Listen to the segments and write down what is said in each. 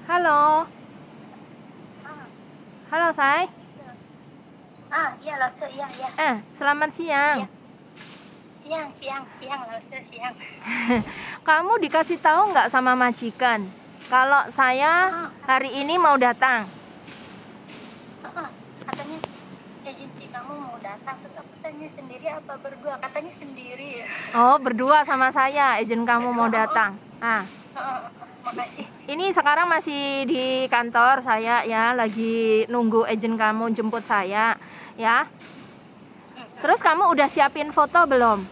Halo, Ah, halo Say. iya Lause, iya, iya. Selamat siang. Iya. Siang Lause, siang. Kamu dikasih tahu nggak sama majikan kalau saya hari ini mau datang? Katanya agensi kamu mau datang, terus aku tanya sendiri apa berdua? Katanya sendiri. Oh, berdua sama saya, agen kamu mau datang. Makasih. Ini sekarang masih di kantor saya ya, lagi nunggu agen kamu jemput saya ya. Terus kamu udah siapin foto belum?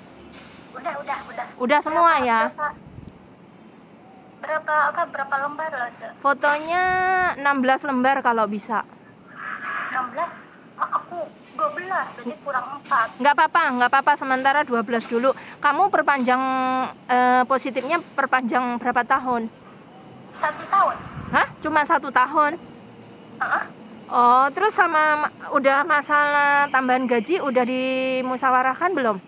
Udah. Udah semua ya? Berapa lembar Lause? Fotonya 16 lembar kalau bisa. 16? Aku 12, jadi kurang 4. Nggak apa-apa, sementara 12 dulu. Kamu perpanjang positifnya perpanjang berapa tahun? 1 tahun. Hah? Cuma 1 tahun? Heeh. Oh, terus sama udah masalah tambahan gaji udah dimusyawarahkan belum?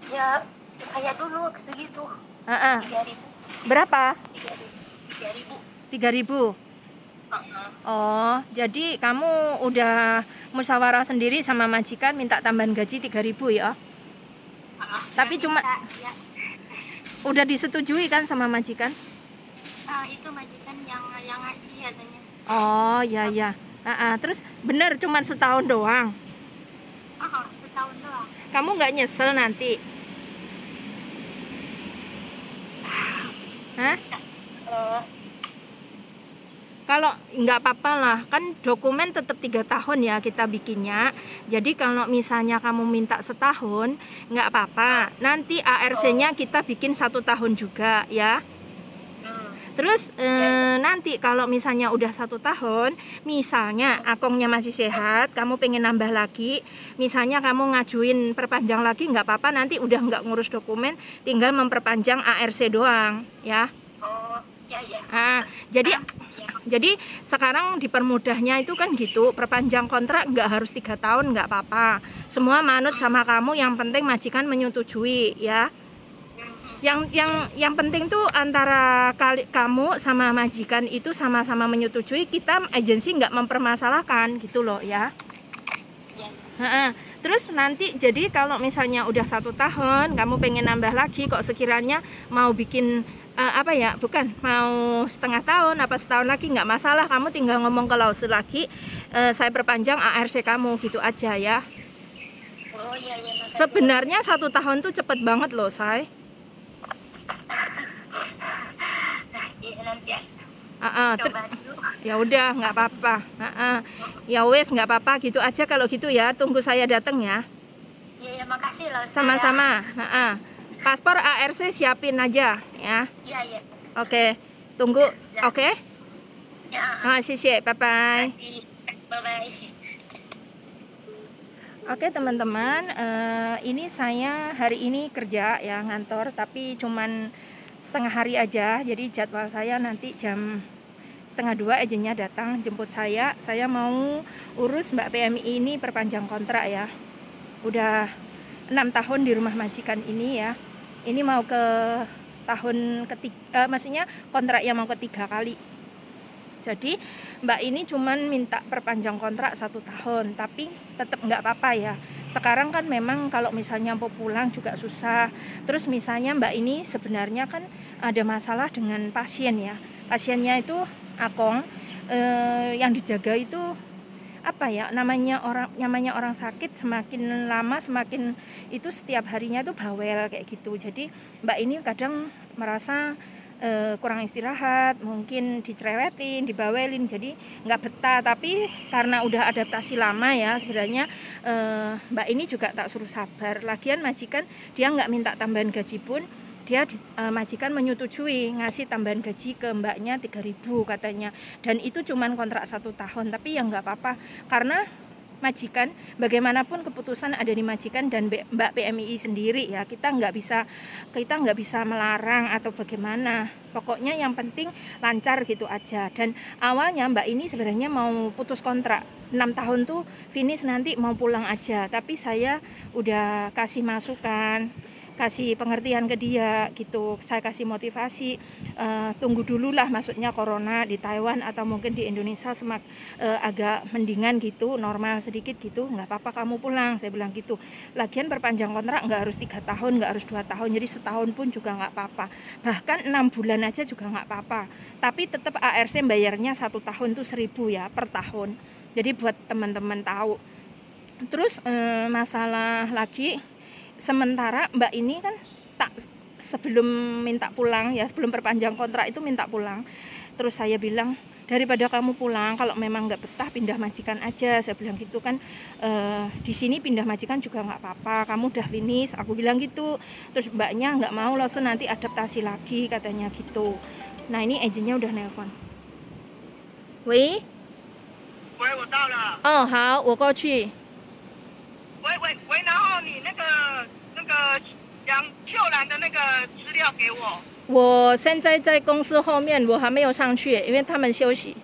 Ya kayak dulu segitu. 3.000. Berapa? 3.000. 3.000. Oh, jadi kamu udah musyawarah sendiri sama majikan minta tambahan gaji 3.000 ya? Tapi cuma ya. udah disetujui kan sama majikan? Itu majikan yang ngasih katanya. Oh, ya. Terus bener cuma setahun doang. Setahun doang. Kamu nggak nyesel nanti? Hah? Kalau nggak apa-apa lah, kan dokumen tetap 3 tahun ya kita bikinnya. Jadi kalau misalnya kamu minta setahun, nggak apa-apa. Nanti ARC-nya kita bikin 1 tahun juga ya. Terus nanti kalau misalnya udah 1 tahun, misalnya akongnya masih sehat, kamu pengen nambah lagi, misalnya kamu ngajuin perpanjang lagi, nggak apa-apa, nanti udah nggak ngurus dokumen, tinggal memperpanjang ARC doang ya. Jadi sekarang dipermudahnya itu kan gitu, perpanjang kontrak nggak harus 3 tahun, nggak apa-apa, semua manut sama kamu, yang penting majikan menyetujui ya. Yang penting tuh antara kamu sama majikan itu sama-sama menyetujui, kita agensi nggak mempermasalahkan gitu loh ya. Terus nanti jadi kalau misalnya udah 1 tahun kamu pengen nambah lagi, kok sekiranya mau bikin mau setengah tahun apa setahun lagi, nggak masalah, kamu tinggal ngomong ke Lause lagi, saya perpanjang ARC kamu gitu aja ya. Iya. Sebenarnya 1 tahun tuh cepet banget loh, Say. Nanti ya. Coba dulu. Ya udah, nggak apa-apa. Ya wes, nggak apa-apa gitu aja kalau gitu ya. Tunggu saya datang ya. Iya, makasih loh. Sama-sama. Paspor ARC siapin aja ya. Iya. Oke, tunggu. Ya. Oke. Ya. Sisi, bye bye. Bye. Oke teman-teman, ini saya hari ini kerja ya, ngantor, tapi cuman setengah hari aja. Jadi jadwal saya nanti jam 1:30 agennya datang jemput saya. Saya mau urus Mbak PMI ini perpanjang kontrak ya. Udah 6 tahun di rumah majikan ini ya. Ini mau ke tahun ketiga, maksudnya kontrak yang mau ketiga kali. Jadi Mbak ini cuman minta perpanjang kontrak 1 tahun, tapi tetap nggak apa-apa ya. Sekarang kan memang kalau misalnya mau pulang juga susah. Terus misalnya Mbak ini sebenarnya kan ada masalah dengan pasien ya. Pasiennya itu akong, yang dijaga itu namanya orang sakit, semakin lama semakin itu setiap harinya tuh bawel kayak gitu. Jadi Mbak ini kadang merasa kurang istirahat, mungkin dicerewetin, dibawelin, jadi nggak betah. Tapi karena udah adaptasi lama ya, sebenarnya Mbak ini juga tak suruh sabar. Lagian majikan dia nggak minta tambahan gaji pun, dia majikan menyetujui ngasih tambahan gaji ke mbaknya 3.000 katanya. Dan itu cuman kontrak 1 tahun, tapi ya nggak apa-apa, karena majikan bagaimanapun keputusan ada di majikan dan Mbak PMI sendiri ya. Kita nggak bisa melarang atau bagaimana, pokoknya yang penting lancar gitu aja. Dan awalnya Mbak ini sebenarnya mau putus kontrak 6 tahun tuh finish, nanti mau pulang aja, tapi saya udah kasih masukan kasih pengertian ke dia gitu. Saya kasih motivasi, tunggu dulu lah, maksudnya corona di Taiwan atau mungkin di Indonesia agak mendingan gitu, normal sedikit gitu, nggak apa-apa kamu pulang, saya bilang gitu. Lagian perpanjang kontrak nggak harus 3 tahun, nggak harus 2 tahun, jadi setahun pun juga nggak apa-apa, bahkan 6 bulan aja juga nggak apa-apa. Tapi tetap ARC bayarnya 1 tahun tuh 1.000 ya per tahun. Jadi buat teman-teman tahu. Terus masalah lagi, sementara Mbak ini kan tak sebelum minta pulang ya, sebelum perpanjang kontrak itu minta pulang. Terus saya bilang, daripada kamu pulang, kalau memang nggak betah pindah majikan aja, saya bilang gitu kan. Di sini pindah majikan juga nggak apa-apa, kamu udah finish, aku bilang gitu. Terus Mbaknya nggak mau, langsung nanti adaptasi lagi katanya gitu. Nah ini agennya udah nelpon. Wei? 喂，我到了。哦，好，我过去。喂，然后你那个秋兰的那个资料给我。我现在在公司后面，我还没有上去，因为他们休息。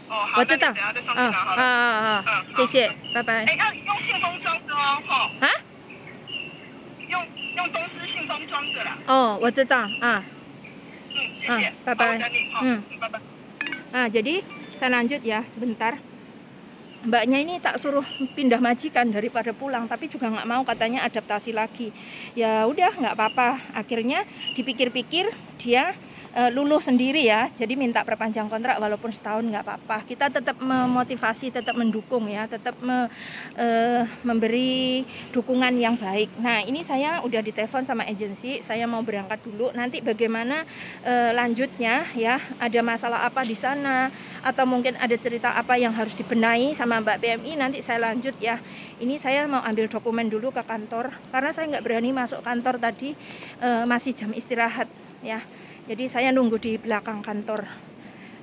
哦，好，我知道。那你等下再上去拿好了。好，谢谢，拜拜。哎，要用信封装的哦，吼。啊？用公司信封装的啦。哦，我知道啊。谢谢。拜拜。拜拜。Jadi saya lanjut ya sebentar. Mbaknya ini tak suruh pindah majikan daripada pulang, tapi juga nggak mau, katanya adaptasi lagi. Ya udah nggak apa-apa. Akhirnya dipikir-pikir dia luluh sendiri ya, jadi minta perpanjang kontrak walaupun setahun nggak apa-apa. Kita tetap memotivasi, tetap mendukung ya, tetap memberi dukungan yang baik. Nah ini saya udah ditelepon sama agensi, saya mau berangkat dulu. Nanti bagaimana lanjutnya ya, ada masalah apa di sana atau mungkin ada cerita apa yang harus dibenahi sama Mbak PMI, nanti saya lanjut ya. Ini saya mau ambil dokumen dulu ke kantor karena saya nggak berani masuk kantor tadi, masih jam istirahat ya. Jadi saya nunggu di belakang kantor.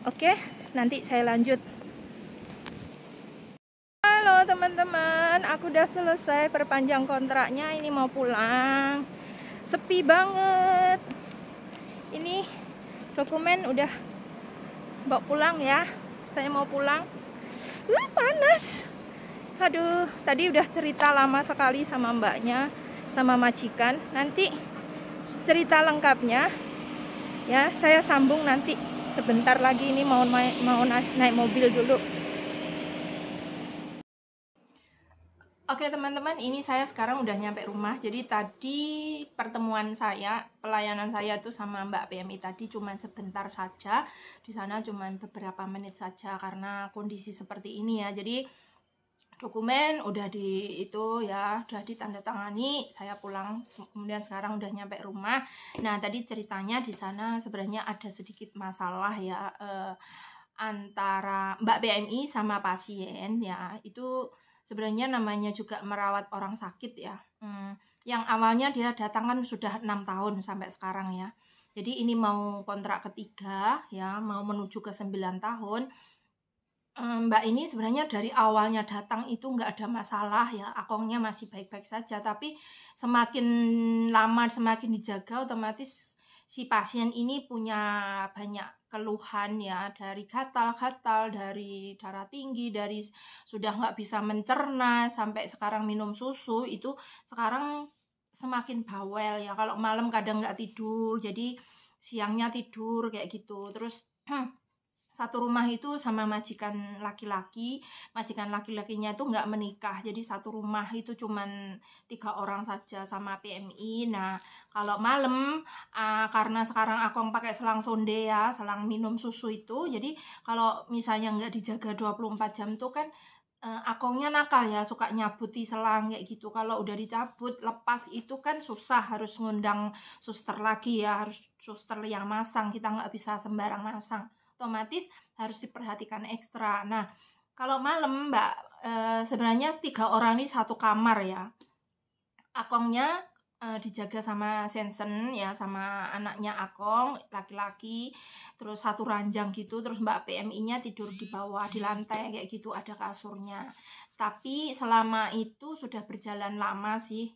Oke, nanti saya lanjut. Halo teman-teman, aku udah selesai perpanjang kontraknya. Ini mau pulang. Sepi banget. Ini dokumen udah bawa pulang ya. Saya mau pulang. Panas. Aduh, tadi udah cerita lama sekali sama mbaknya, sama majikan. Nanti cerita lengkapnya ya saya sambung nanti sebentar lagi. Ini mau naik mobil dulu. Oke teman-teman, ini saya sekarang udah nyampe rumah. Jadi tadi pertemuan saya, pelayanan saya tuh sama Mbak PMI tadi cuman sebentar saja. Di sana cuman beberapa menit saja karena kondisi seperti ini ya. Jadi dokumen udah udah ditandatangani, saya pulang, kemudian sekarang udah nyampe rumah. Nah tadi ceritanya di sana sebenarnya ada sedikit masalah ya, antara Mbak PMI sama pasien ya. Itu sebenarnya namanya juga merawat orang sakit ya. Yang awalnya dia datang kan sudah 6 tahun sampai sekarang ya. Jadi ini mau kontrak ketiga ya, mau menuju ke 9 tahun. Mbak ini sebenarnya dari awalnya datang itu nggak ada masalah ya, akongnya masih baik-baik saja, tapi semakin lama semakin dijaga otomatis si pasien ini punya banyak keluhan ya, dari gatal-gatal, dari darah tinggi, dari sudah nggak bisa mencerna, sampai sekarang minum susu itu sekarang semakin bawel ya, kalau malam kadang nggak tidur, jadi siangnya tidur kayak gitu. Terus satu rumah itu sama majikan laki-laki, majikan laki-lakinya itu nggak menikah, jadi satu rumah itu cuman 3 orang saja sama PMI. Nah kalau malam karena sekarang akong pakai selang sonde ya, selang minum susu itu, jadi kalau misalnya nggak dijaga 24 jam tuh kan akongnya nakal ya, suka nyabuti selang kayak gitu. Kalau udah dicabut lepas itu kan susah, harus ngundang suster lagi ya, harus suster yang masang, kita nggak bisa sembarang masang, otomatis harus diperhatikan ekstra. Nah kalau malam Mbak, sebenarnya 3 orang ini satu kamar ya, akongnya dijaga sama Sensen ya, sama anaknya akong laki-laki, terus satu ranjang gitu. Terus Mbak PMI-nya tidur di bawah di lantai kayak gitu, ada kasurnya. Tapi selama itu sudah berjalan lama sih,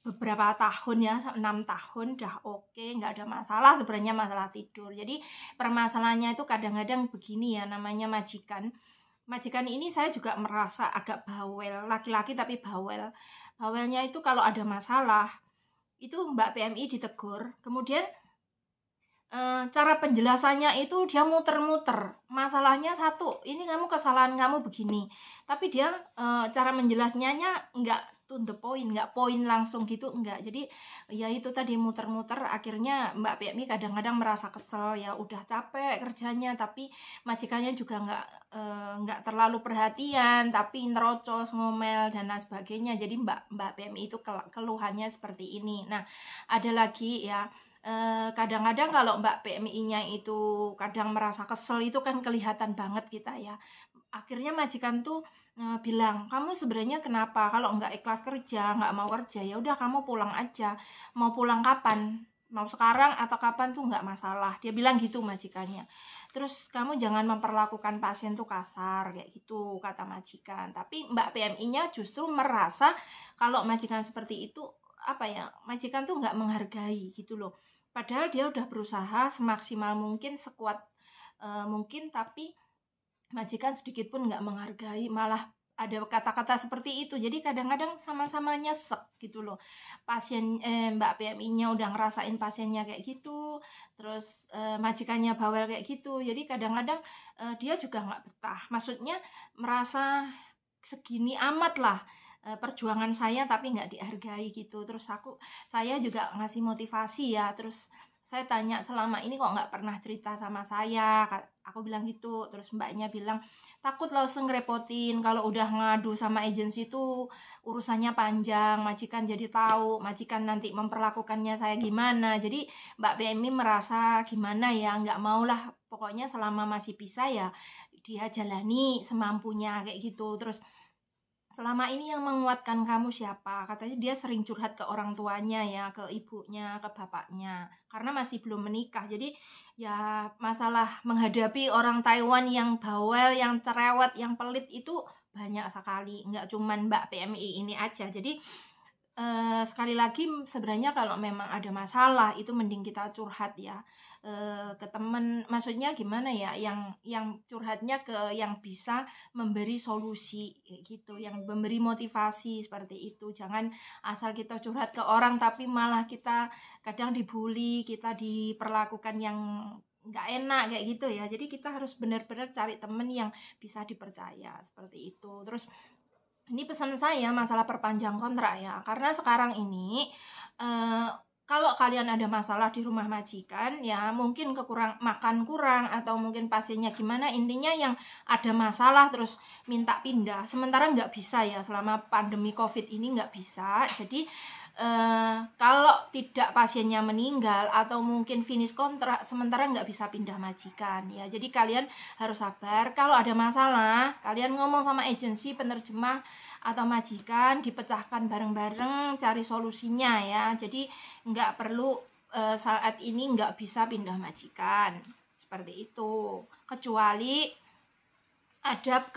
beberapa tahun ya, 6 tahun udah oke, nggak ada masalah sebenarnya, masalah tidur. Jadi permasalahannya itu kadang-kadang begini ya, namanya majikan majikan ini saya juga merasa agak bawel, laki-laki tapi bawel. Bawelnya itu kalau ada masalah, itu Mbak PMI ditegur, kemudian cara penjelasannya itu dia muter-muter. Masalahnya satu, ini kamu kesalahan kamu begini. Tapi dia cara menjelasnya nggak to the point, nggak poin langsung gitu, nggak. Jadi ya itu tadi muter-muter. Akhirnya Mbak PMI kadang-kadang merasa kesel, ya udah capek kerjanya, tapi majikannya juga nggak terlalu perhatian, tapi nerocos, ngomel dan lain sebagainya. Jadi Mbak PMI itu keluhannya seperti ini. Nah, ada lagi ya. Kadang-kadang kalau Mbak PMI-nya itu kadang merasa kesel, itu kan kelihatan banget kita ya. Akhirnya majikan tuh bilang, kamu sebenarnya kenapa kalau nggak ikhlas kerja, nggak mau kerja, ya udah kamu pulang aja. Mau pulang kapan? Mau sekarang atau kapan tuh nggak masalah. Dia bilang gitu majikannya. Terus kamu jangan memperlakukan pasien tuh kasar kayak gitu, kata majikan. Tapi Mbak PMI-nya justru merasa kalau majikan seperti itu, apa ya, majikan tuh nggak menghargai gitu loh. Padahal dia udah berusaha semaksimal mungkin, sekuat mungkin, tapi majikan sedikit pun nggak menghargai, malah ada kata-kata seperti itu. Jadi kadang-kadang sama-sama nyesek gitu loh. Mbak PMI-nya udah ngerasain pasiennya kayak gitu, terus majikannya bawel kayak gitu. Jadi kadang-kadang dia juga nggak betah. Maksudnya merasa segini amat lah perjuangan saya tapi nggak dihargai gitu. Terus saya juga ngasih motivasi ya. Terus saya tanya, selama ini kok nggak pernah cerita sama saya, aku bilang gitu. Terus mbaknya bilang, takut langsung ngerepotin, kalau udah ngadu sama agensi itu urusannya panjang, majikan jadi tahu, majikan nanti memperlakukannya saya gimana. Jadi Mbak PMI merasa gimana ya, nggak maulah, pokoknya selama masih bisa ya dia jalani semampunya kayak gitu. Terus selama ini yang menguatkan kamu siapa? Katanya dia sering curhat ke orang tuanya ya, ke ibunya, ke bapaknya, karena masih belum menikah. Jadi ya masalah menghadapi orang Taiwan yang bawel, yang cerewet, yang pelit itu banyak sekali. Nggak cuman Mbak PMI ini aja. Jadi sekali lagi sebenarnya kalau memang ada masalah itu mending kita curhat ya ke temen, maksudnya gimana ya, yang curhatnya ke yang bisa memberi solusi kayak gitu, yang memberi motivasi seperti itu. Jangan asal kita curhat ke orang tapi malah kita kadang dibully, kita diperlakukan yang nggak enak kayak gitu ya. Jadi kita harus benar-benar cari temen yang bisa dipercaya seperti itu. Terus ini pesan saya masalah perpanjang kontrak ya, karena sekarang ini kalau kalian ada masalah di rumah majikan ya, mungkin makan kurang atau mungkin pasiennya gimana, intinya yang ada masalah terus minta pindah, sementara nggak bisa ya, selama pandemi COVID ini nggak bisa. Jadi kalau tidak pasiennya meninggal atau mungkin finish kontrak, sementara nggak bisa pindah majikan ya. Jadi kalian harus sabar. Kalau ada masalah, kalian ngomong sama agensi, penerjemah atau majikan, dipecahkan bareng-bareng, cari solusinya ya. Jadi nggak perlu saat ini nggak bisa pindah majikan seperti itu, kecuali ada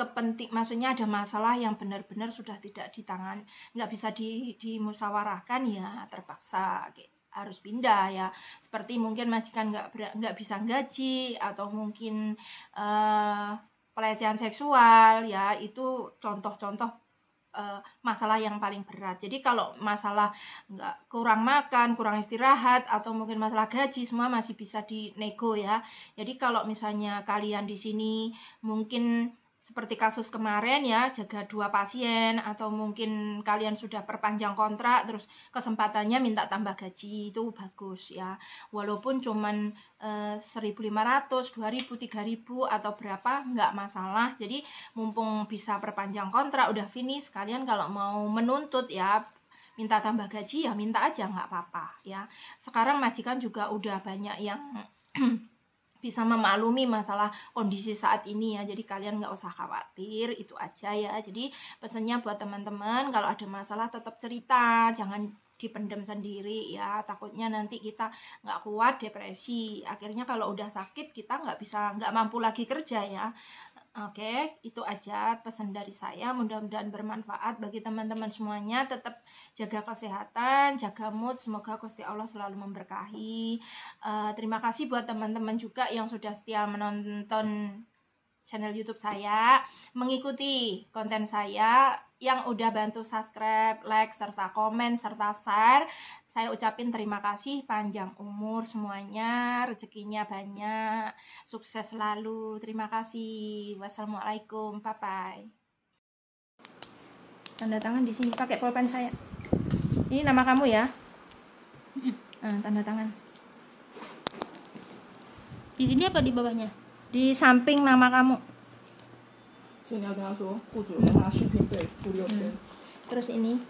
maksudnya ada masalah yang benar-benar sudah tidak ditangani, nggak bisa dimusyawarahkan ya, terpaksa harus pindah ya. Seperti mungkin majikan nggak bisa gaji, atau mungkin pelecehan seksual ya, itu contoh-contoh masalah yang paling berat. Jadi kalau masalah nggak, kurang makan, kurang istirahat, atau mungkin masalah gaji, semua masih bisa dinego ya. Jadi kalau misalnya kalian di sini mungkin seperti kasus kemarin ya, jaga 2 pasien, atau mungkin kalian sudah perpanjang kontrak terus kesempatannya minta tambah gaji, itu bagus ya. Walaupun cuman 1.500, 2.000, 3.000 atau berapa, nggak masalah. Jadi mumpung bisa perpanjang kontrak, udah finish, kalian kalau mau menuntut ya minta tambah gaji ya minta aja, nggak apa-apa ya. Sekarang majikan juga udah banyak yang bisa memaklumi masalah kondisi saat ini ya. Jadi kalian nggak usah khawatir, itu aja ya. Jadi pesannya buat teman-teman, kalau ada masalah tetap cerita, jangan dipendam sendiri ya. Takutnya nanti kita nggak kuat, depresi, akhirnya kalau udah sakit kita nggak mampu lagi kerja ya. Oke, itu aja pesan dari saya. Mudah-mudahan bermanfaat bagi teman-teman semuanya. Tetap jaga kesehatan, jaga mood. Semoga Gusti Allah selalu memberkahi. Terima kasih buat teman-teman juga yang sudah setia menonton channel YouTube saya, mengikuti konten saya, yang udah bantu subscribe, like, serta komen, serta share. Saya ucapin terima kasih, panjang umur semuanya, rezekinya banyak, sukses selalu. Terima kasih. Wassalamualaikum. Bye-bye. Tanda tangan di sini, pakai pulpen saya. Ini nama kamu ya? Tanda tangan. Di sini apa di bawahnya? Di samping nama kamu. 所以你要跟他说，雇主有跟他续聘费付6天。 Terus ini.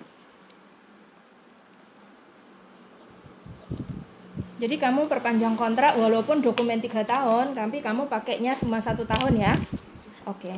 Jadi kamu perpanjang kontrak walaupun dokumen 3 tahun, tapi kamu pakainya cuma 1 tahun ya. Oke.